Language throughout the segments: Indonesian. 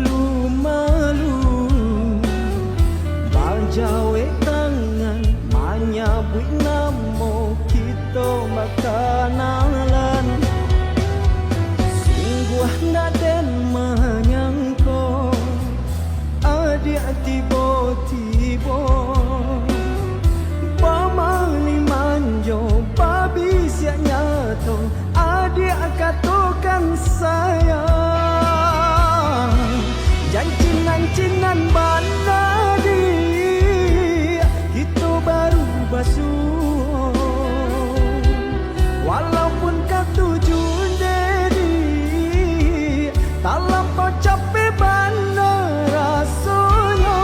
malu-malu bajawe tangan menyebut nama kita makanan. Sungguh nak den menyangka adik tiba-tiba pamali manjo babi siap nyato adik katakan sayang janjinan mana dia kita baru basuh walaupun katuju dedi tak lampau capek mana rasanya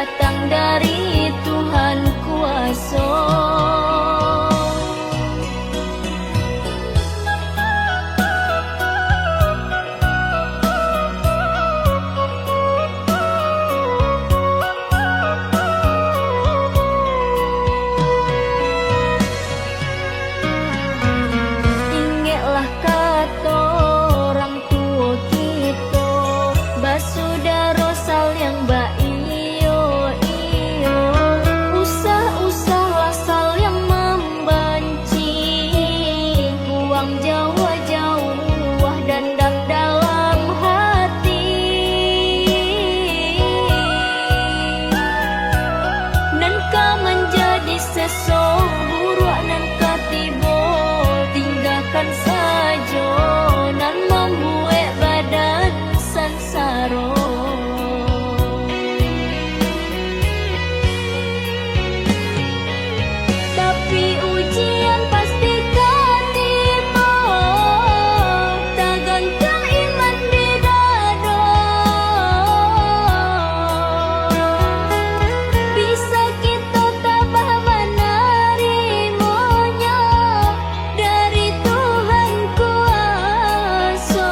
datang dari Tuhan kuasa. Ingatlah kata orang tua kita, basudara sal yang iyo iyo, usah-usahlah sal yang membenci, buang jauh-jauh dendam dalam hati. Nan kau menjadi seseorang buruk nan kau tiba tinggalkan saja, nan membuat badan sansara. Tapi ujian pasti kan tiba, tak gantung iman di dada. Bisa kita tabah menerimanya dari Tuhan kuasa.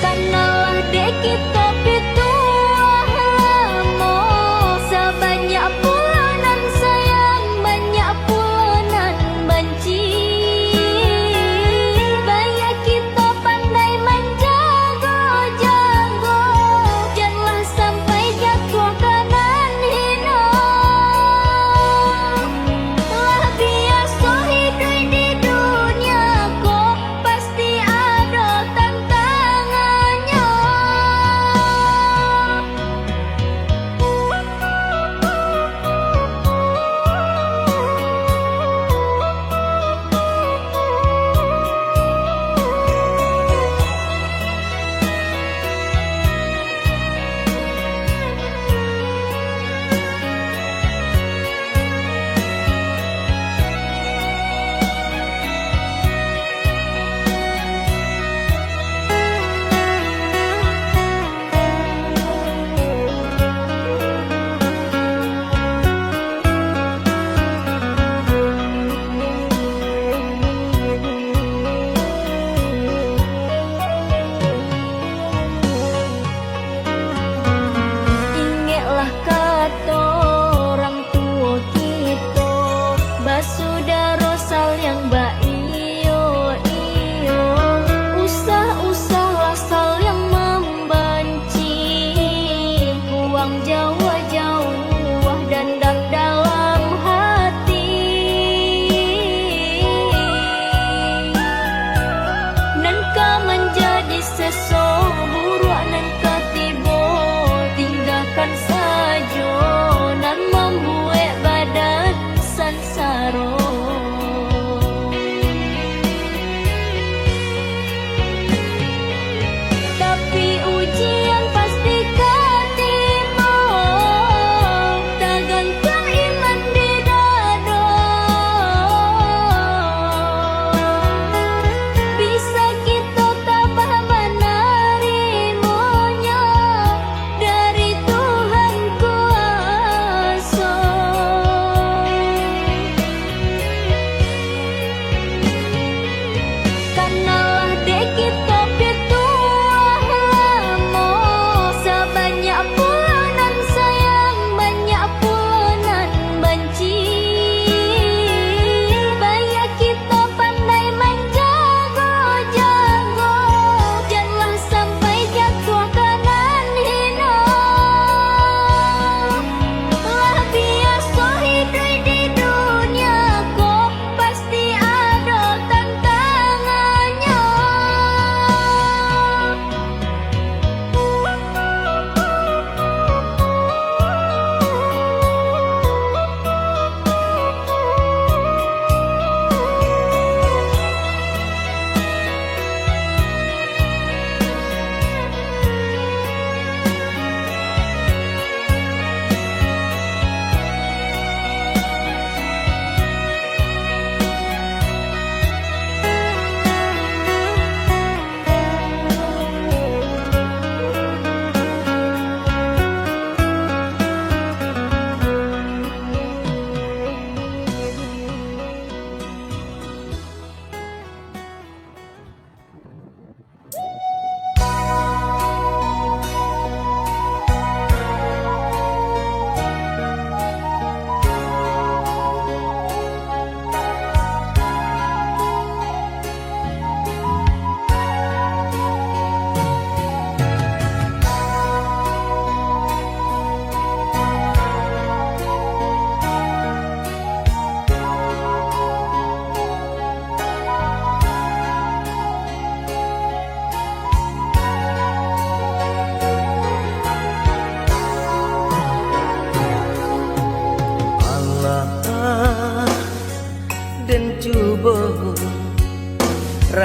Kanalah dek kita pituah lama, sebanyak pulanan sayang, banyak pulanan benci. Baik kita pandai menjaga-jaga, janganlah sampai jatuh kanan hina. Lah biasa hidup di dunia kok pasti ada tantangannya.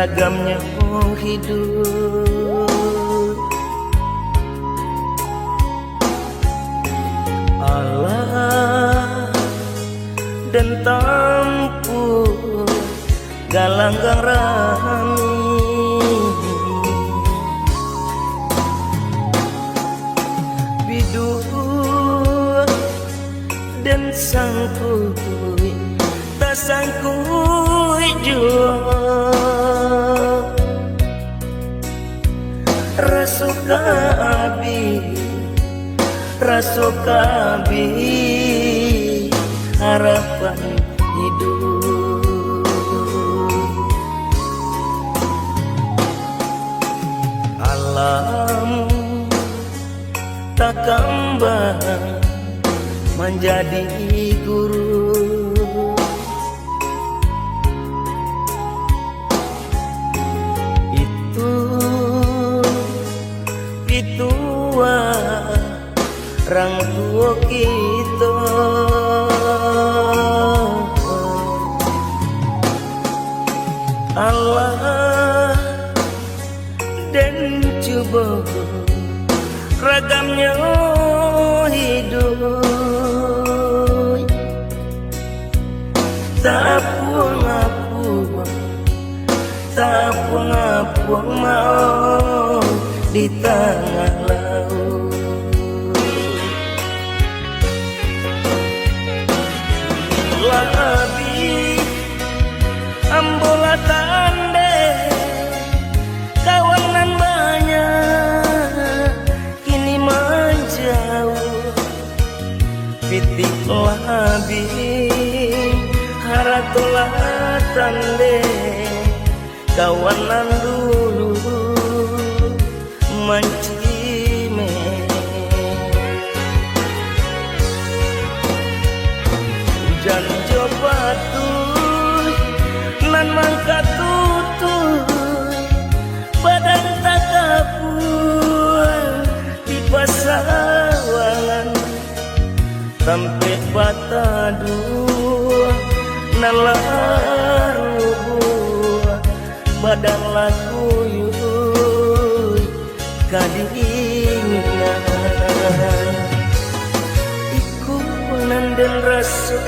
ragamnya hidup. Allah dan tampur galanggang rami, bidur dan sangkui tak sangkui jua, rasuka abi harapan hidup. Alam tak kembang menjadi guru, itu pitua orang tua kita. Allah dan coba ragamnya hidup, tak puang mau di tengah laut. Labi ambola tande kawanan banyak kini menjauh, pitik labi haratulah tande kawanan dulu mencime. Hujan jopatuh nan mangkat tutuh badan tak kapur di pasawangan sampai bata dua nan larubuh badan laku yuy kadingan iku nanden rasa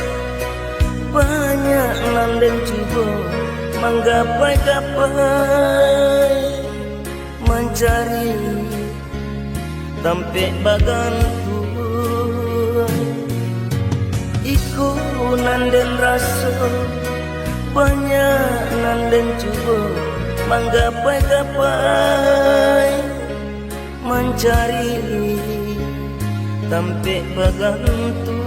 banyak nanden coba menggapai-gapai mencari sampai bagantung. Iku nanden rasa banyak nanden coba menggapai-gapai mencari sampai bagantung.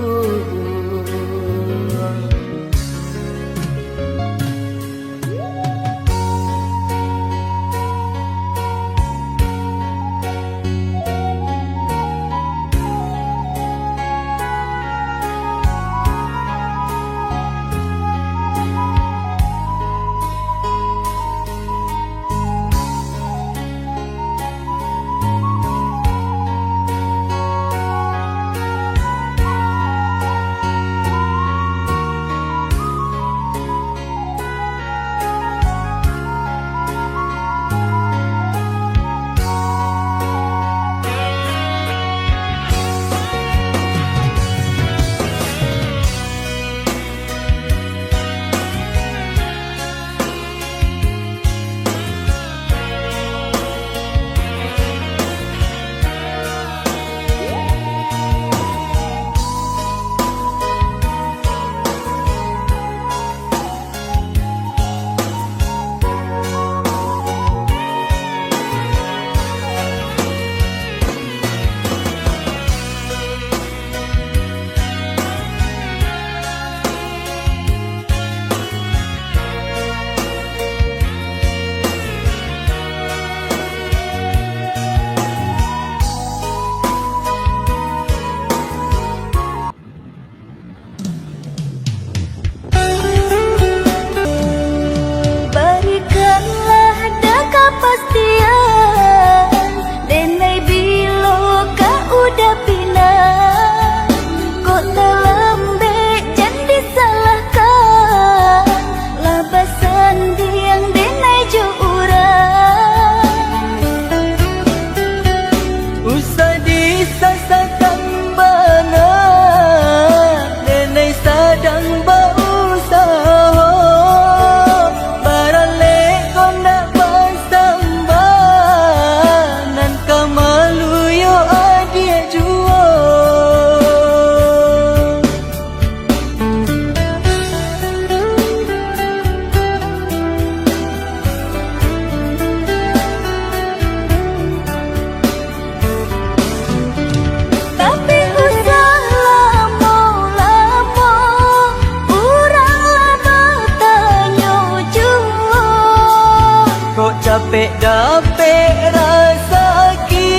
capek rasa ki,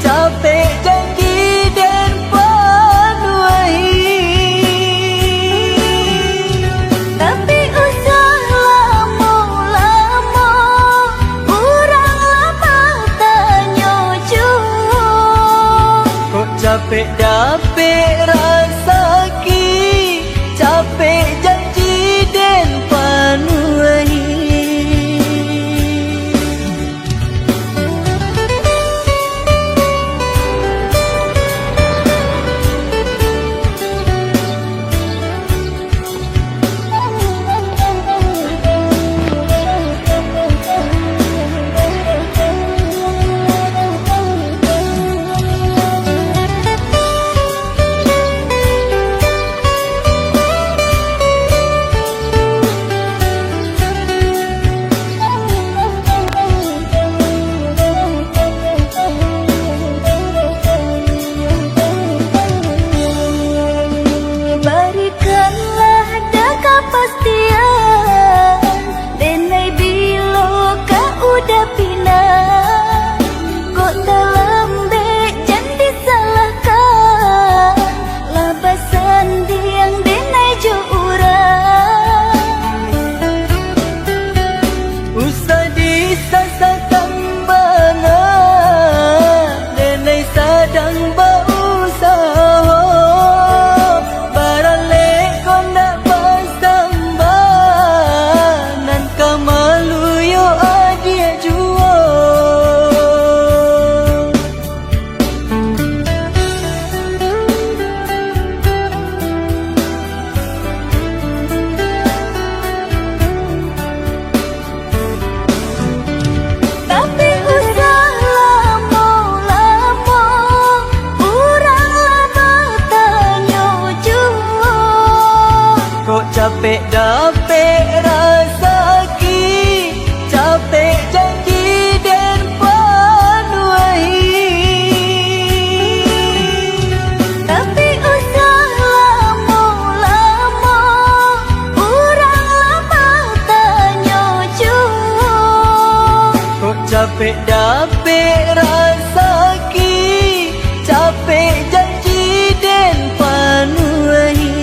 capek janji dan panuai. Tapi usah lama-lama, urang lama tanya jua. Kok capek dapet rasa ki, capek janji dan panuai. Berikanlah dah kepastian, denai bila kau udah pindah. Kok dalam beg jangan disalahkan, labasan diang denai jo urang. Usah disasarkan banget, denai sadang berusaha. Baralek kau nak pasambah, nan kamalu yo adia jua. Tapi usah lama-lama, urang lama tanya jua. Kok capek dapet rasa ki, capek janji dan panuai. Tapi usah lama-lama, urang lama tanya jua. Kok capek dapet rasa ki, capek janji dan panuai.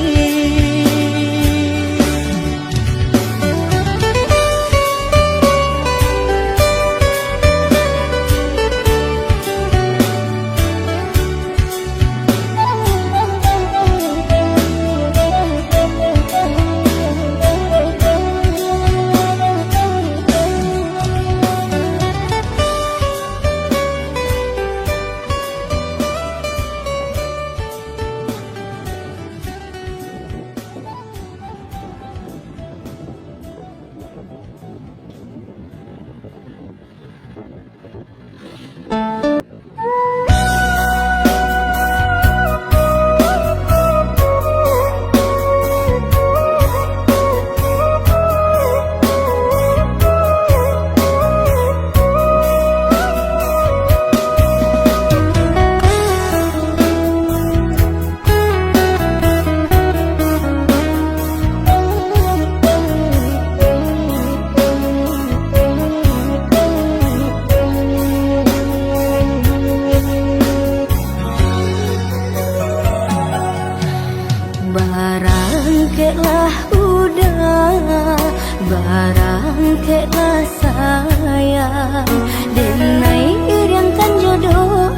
Barangkailah udah, barangkailah sayang, denai iriangkan jodoh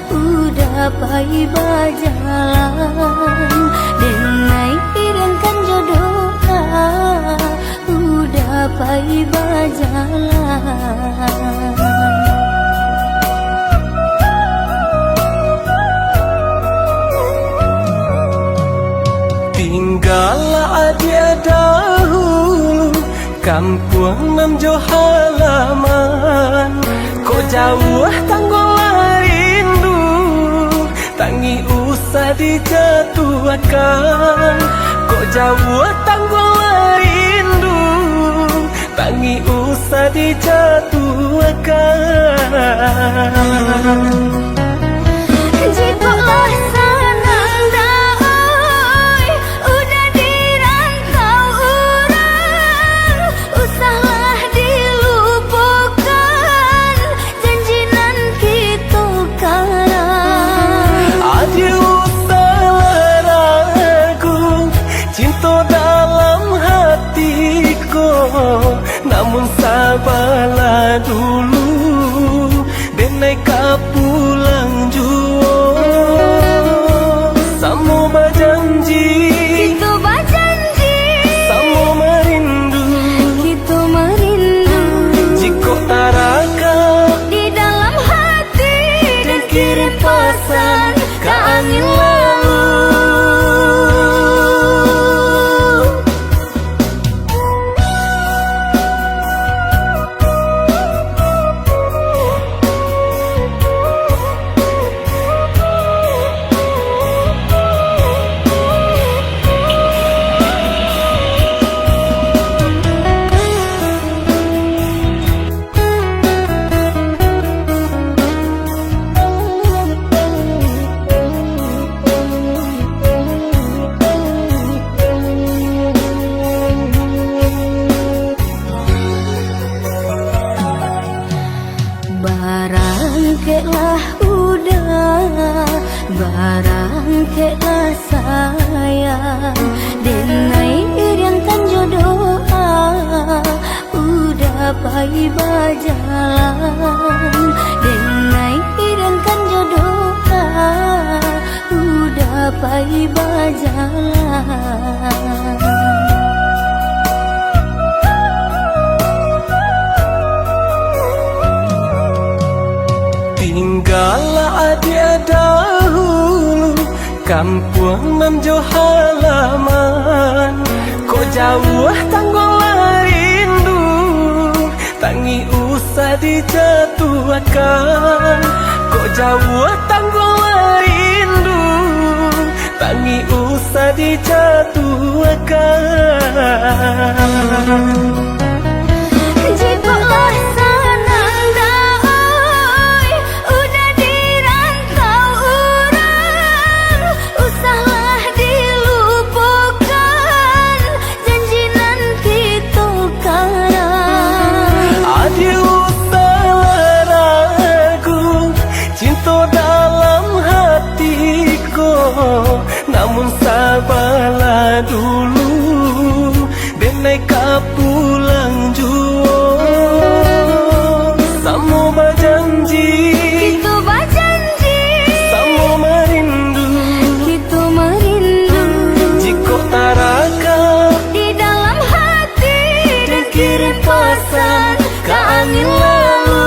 udah pai berjalan. Denai iriangkan jodoh udah pai berjalan. Tinggallah dia dahulu kampung namjo halaman. Kok jauh tanggolah rindu, tangi usah dijatuhkan. Kok jauh tanggolah rindu, tangi usah dijatuhkan. Jikalah senang dah, udah dirantau orang, usahlah dilupakan. Barang kelah udah, barang kelah sayang, denai iriangkan jodoh udah pai bajalan, denai iriangkan jodoh udah pai bajalan. Tinggallah dia dahulu kampung nan jauh halaman, kok jauh tanggolah rindu, tangi usah dijatuhkan. Kok jauh tanggolah rindu, tangi usah dijatuhkan. Jikalah sananda oi, udah dirantau orang, usahlah dilupakan janji nanti tukaran. Adi usahlah ragu cinta dalam hatiku, namun sabarlah dulu denai pulang jua. Samo berjanji, Kita berjanji, samo merindu, kita merindu jika taraka di dalam hati dan kirim pesan ke angin lalu.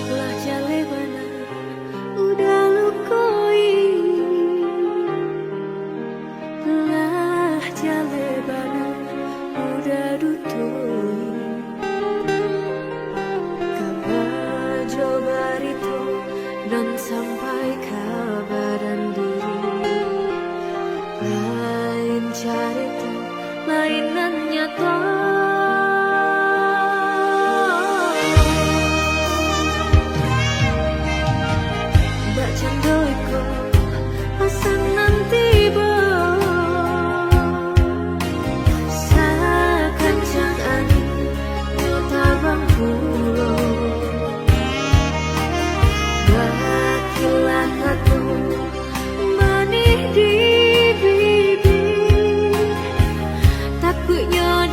Lah jale bana udah lukoi, lah jale bana udah dutui, kabar coba itu dan sampai kabaran diri, lain carita lainan nyata. Candoiko asal nanti bo sakancang angin tabang pulo bakilah katu manih di bibir takutnya